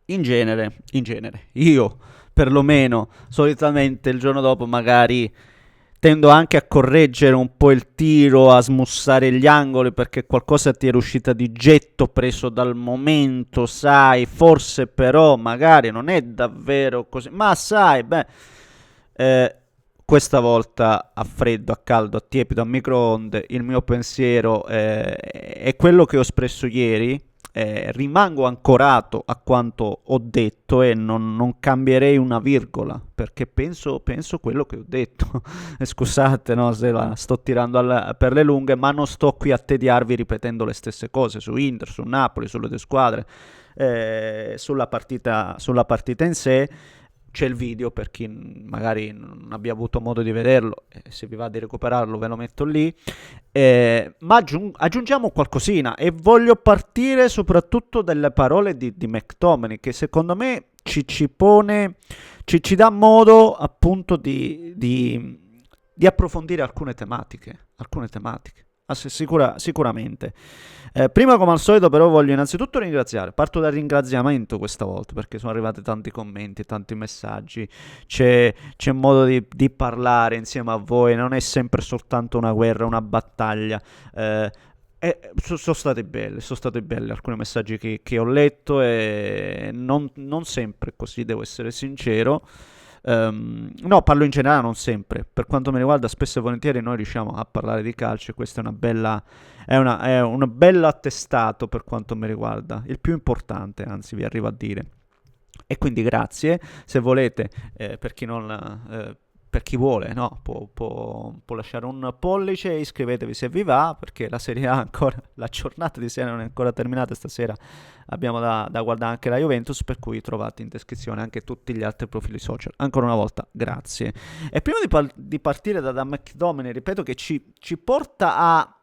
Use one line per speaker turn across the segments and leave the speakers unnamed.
in genere, io perlomeno, solitamente il giorno dopo magari tendo anche a correggere un po' il tiro, a smussare gli angoli perché qualcosa ti era uscita di getto preso dal momento, sai, forse però magari non è davvero così, ma sai, beh, eh, questa volta a freddo, a caldo, a tiepido, a microonde, il mio pensiero è quello che ho espresso ieri. Rimango ancorato a quanto ho detto e non cambierei una virgola perché penso quello che ho detto. Scusate, no, se la sto tirando per le lunghe, ma non sto qui a tediarvi ripetendo le stesse cose su Inter, su Napoli, sulle due squadre, sulla partita in sé. C'è il video per chi magari non abbia avuto modo di vederlo, se vi va di recuperarlo ve lo metto lì. Ma aggiungiamo qualcosina e voglio partire soprattutto dalle parole di McTominay che secondo me ci pone, ci dà modo appunto di approfondire alcune tematiche. Alcune tematiche. Sicuramente. Prima, come al solito, però, voglio innanzitutto ringraziare. Parto dal ringraziamento questa volta perché sono arrivati tanti commenti, tanti messaggi. C'è modo di parlare insieme a voi. Non è sempre soltanto una guerra, una battaglia. Sono stati belli alcuni messaggi che ho letto e non sempre così, devo essere sincero. No, parlo in generale, non sempre. Per quanto mi riguarda, spesso e volentieri noi riusciamo a parlare di calcio e questo è un bel attestato per quanto mi riguarda. Il più importante, anzi, vi arrivo a dire. E quindi grazie, se volete, per chi vuole, no, può lasciare un pollice, iscrivetevi se vi va, perché la Serie A ancora, la giornata di Serie A non è ancora terminata, stasera abbiamo da guardare anche la Juventus, per cui trovate in descrizione anche tutti gli altri profili social. Ancora una volta, grazie. E prima di partire da McDominay, ripeto che ci porta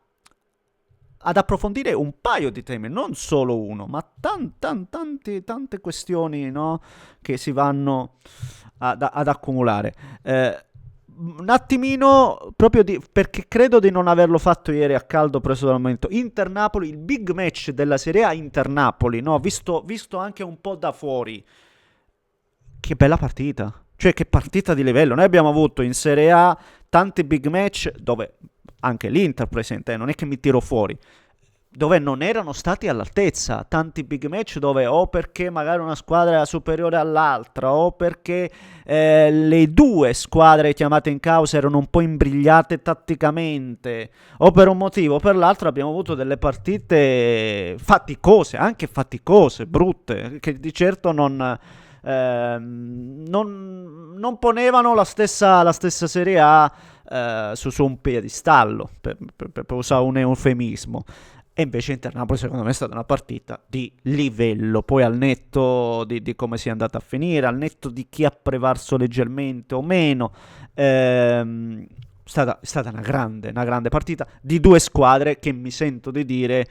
ad approfondire un paio di temi, non solo uno, ma tante questioni, no, che si vanno ad accumulare. Un attimino, proprio perché credo di non averlo fatto ieri a caldo preso dal momento. Inter-Napoli, il big match della Serie A Inter-Napoli, no? Visto anche un po' da fuori. Che bella partita. Cioè, che partita di livello. Noi abbiamo avuto in Serie A tanti big match dove anche l'Inter presente, non è che mi tiro fuori, dove non erano stati all'altezza, tanti big match dove o perché magari una squadra era superiore all'altra o perché le due squadre chiamate in causa erano un po' imbrigliate tatticamente o per un motivo o per l'altro abbiamo avuto delle partite faticose, anche faticose, brutte, che di certo non ponevano la stessa Serie A su un piedistallo, per usare un eufemismo. E invece Inter-Napoli secondo me è stata una partita di livello, poi al netto di come sia andata a finire, al netto di chi ha prevalso leggermente o meno, è stata una grande partita di due squadre che mi sento di dire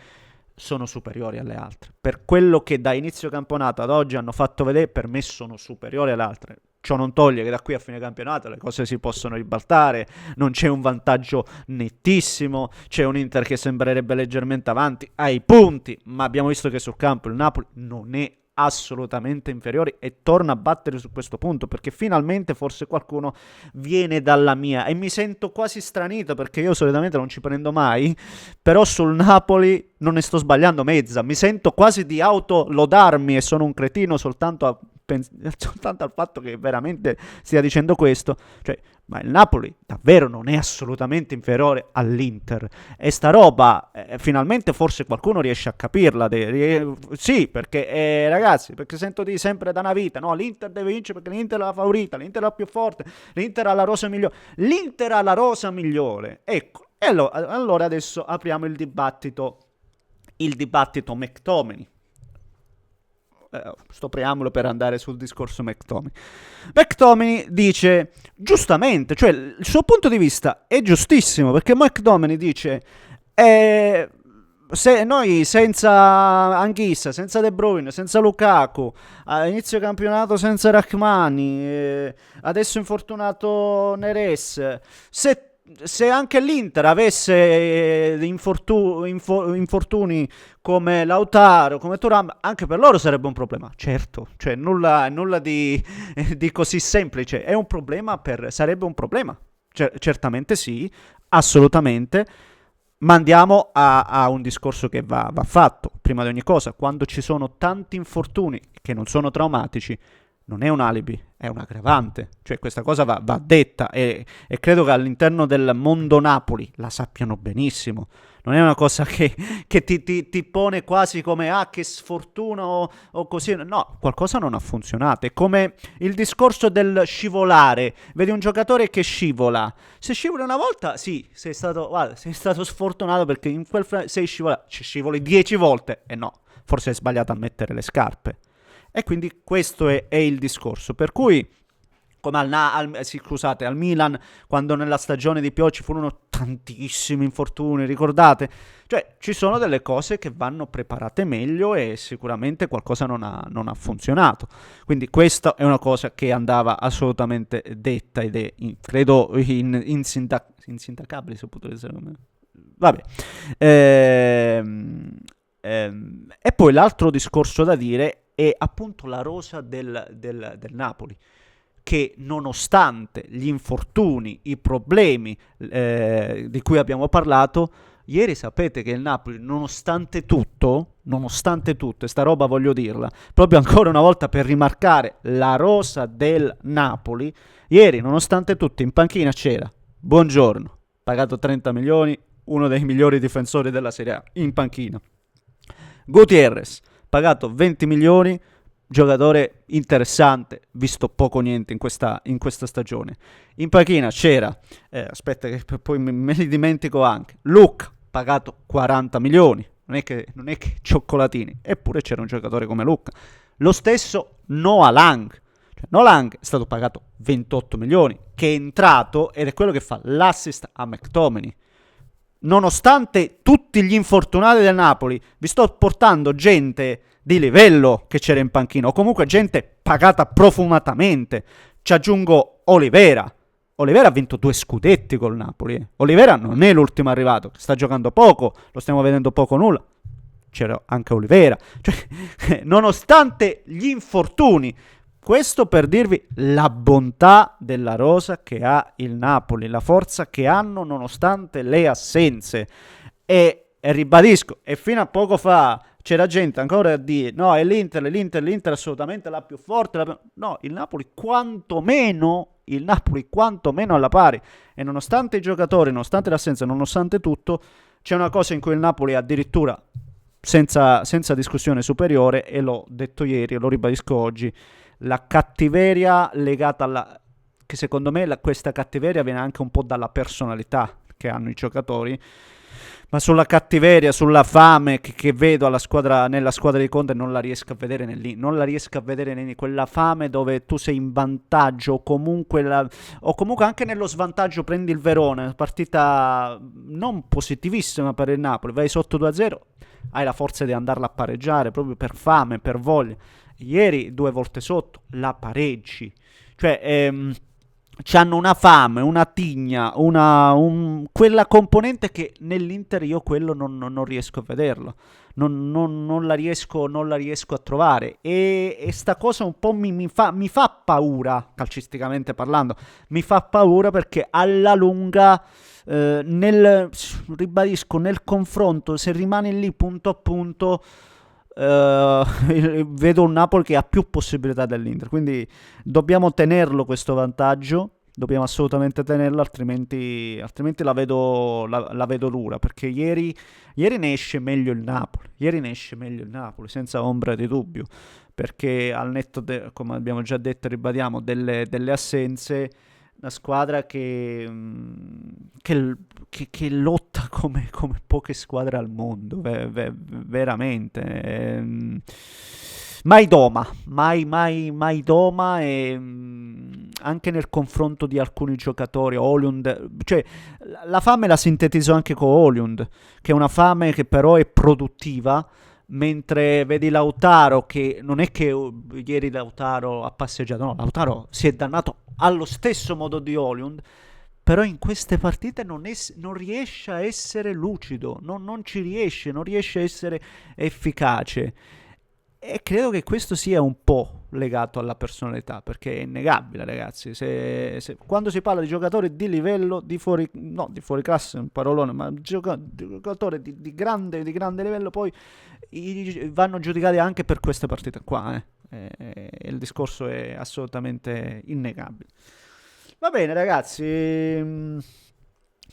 sono superiori alle altre. Per quello che da inizio campionato ad oggi hanno fatto vedere, per me sono superiori alle altre. Ciò non toglie che da qui a fine campionato le cose si possono ribaltare, non c'è un vantaggio nettissimo, c'è un Inter che sembrerebbe leggermente avanti ai punti, ma abbiamo visto che sul campo il Napoli non è assolutamente inferiore e torna a battere su questo punto perché finalmente forse qualcuno viene dalla mia e mi sento quasi stranito perché io solitamente non ci prendo mai, però sul Napoli non ne sto sbagliando mezza, mi sento quasi di autolodarmi e sono un cretino soltanto al fatto che veramente stia dicendo questo, cioè, ma il Napoli davvero non è assolutamente inferiore all'Inter e sta roba finalmente forse qualcuno riesce a capirla, sì, perché ragazzi, perché sento di sempre da una vita, no, l'Inter deve vincere perché l'Inter è la favorita, l'Inter è la più forte, l'Inter ha la rosa migliore, l'Inter ha la rosa migliore, ecco, e allora adesso apriamo il dibattito McTominay. Sto preambolo per andare sul discorso McTominay. McTominay dice giustamente, cioè il suo punto di vista è giustissimo perché McTominay dice se noi senza Anghissa, senza De Bruyne, senza Lukaku, a inizio campionato senza Rachmani, adesso infortunato Neres, se se anche l'Inter avesse infortuni come Lautaro, come Thuram, anche per loro sarebbe un problema. Certo, cioè nulla di così semplice. È un problema sarebbe un problema. Certamente sì, assolutamente. Ma andiamo a un discorso che va fatto. Prima di ogni cosa, quando ci sono tanti infortuni che non sono traumatici, non è un alibi, è un aggravante. Cioè questa cosa va detta e credo che all'interno del mondo Napoli la sappiano benissimo. Non è una cosa che ti pone quasi come che sfortuna o così. No, qualcosa non ha funzionato. È come il discorso del scivolare. Vedi un giocatore che scivola. Se scivoli una volta, sì, guarda, sei stato sfortunato perché in sei scivolato. Ci scivoli 10 volte. E no, forse hai sbagliato a mettere le scarpe. E quindi questo è il discorso. Per cui, come scusate, al Milan, quando nella stagione di Pioli ci furono tantissimi infortuni, ricordate? Cioè, ci sono delle cose che vanno preparate meglio e sicuramente qualcosa non ha funzionato. Quindi questa è una cosa che andava assolutamente detta ed è, credo, insindacabile, se potete essere. Vabbè. E poi l'altro discorso da dire è appunto la rosa del Napoli, che nonostante gli infortuni, i problemi di cui abbiamo parlato, ieri sapete che il Napoli, nonostante tutto, e sta roba voglio dirla, proprio ancora una volta per rimarcare la rosa del Napoli, ieri nonostante tutto in panchina c'era Buongiorno, pagato 30 milioni, uno dei migliori difensori della Serie A, in panchina. Gutierrez, pagato 20 milioni, giocatore interessante, visto poco niente in questa stagione. In panchina c'era, aspetta che poi me li dimentico anche, Luca, pagato 40 milioni, non è che cioccolatini, eppure c'era un giocatore come Luca. Lo stesso Noah Lang, Noah Lang è stato pagato 28 milioni, che è entrato ed è quello che fa l'assist a McTominay. Nonostante tutti gli infortunati del Napoli, vi sto portando gente di livello che c'era in panchina, o comunque gente pagata profumatamente. Ci aggiungo Olivera. Olivera ha vinto 2 scudetti col Napoli. Olivera non è l'ultimo arrivato, sta giocando poco, lo stiamo vedendo poco o nulla. C'era anche Olivera. Cioè, nonostante gli infortuni, questo per dirvi la bontà della rosa che ha il Napoli, la forza che hanno nonostante le assenze. E ribadisco, e fino a poco fa c'era gente ancora a dire no, è l'Inter assolutamente la più forte. No, il Napoli quantomeno alla pari. E nonostante i giocatori, nonostante l'assenza, nonostante tutto, c'è una cosa in cui il Napoli addirittura senza discussione superiore, e l'ho detto ieri e lo ribadisco oggi, la cattiveria legata che secondo me questa cattiveria viene anche un po' dalla personalità che hanno i giocatori, ma sulla cattiveria, sulla fame che vedo nella squadra di Conte non la riesco a vedere quella fame dove tu sei in vantaggio o comunque anche nello svantaggio prendi il Verona, partita non positivissima per il Napoli, vai sotto 2-0, hai la forza di andarla a pareggiare proprio per fame, per voglia. Ieri 2 volte sotto, la pareggi. Cioè, c'hanno una fame, una tigna, quella componente che nell'Inter io quello non riesco a vederlo. Non la riesco a trovare. E sta cosa un po' mi fa paura, calcisticamente parlando. Mi fa paura perché alla lunga, ribadisco, nel confronto, se rimane lì punto a punto, vedo un Napoli che ha più possibilità dell'Inter, quindi dobbiamo tenerlo questo vantaggio, dobbiamo assolutamente tenerlo, altrimenti la vedo dura, perché ieri ne esce meglio il Napoli, senza ombra di dubbio, perché al netto come abbiamo già detto e ribadiamo delle assenze, una squadra che lotta come poche squadre al mondo, veramente. Mai doma, mai doma, e anche nel confronto di alcuni giocatori, Højlund, cioè la fame la sintetizzo anche con Højlund, che è una fame che però è produttiva, mentre vedi Lautaro che non è che ieri Lautaro ha passeggiato, no, Lautaro si è dannato allo stesso modo di Højlund, però in queste partite non riesce a essere lucido, non ci riesce, non riesce a essere efficace. E credo che questo sia un po' legato alla personalità, perché è innegabile, ragazzi. Quando si parla di giocatori di livello, di fuori classe è un parolone, ma giocatori di grande livello, poi vanno giudicati anche per queste partite qua. Il discorso è assolutamente innegabile. Va bene, ragazzi.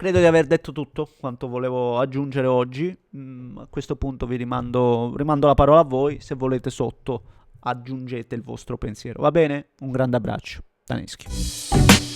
Credo di aver detto tutto quanto volevo aggiungere oggi. A questo punto rimando la parola a voi. Se volete sotto aggiungete il vostro pensiero. Va bene? Un grande abbraccio. Daneschi.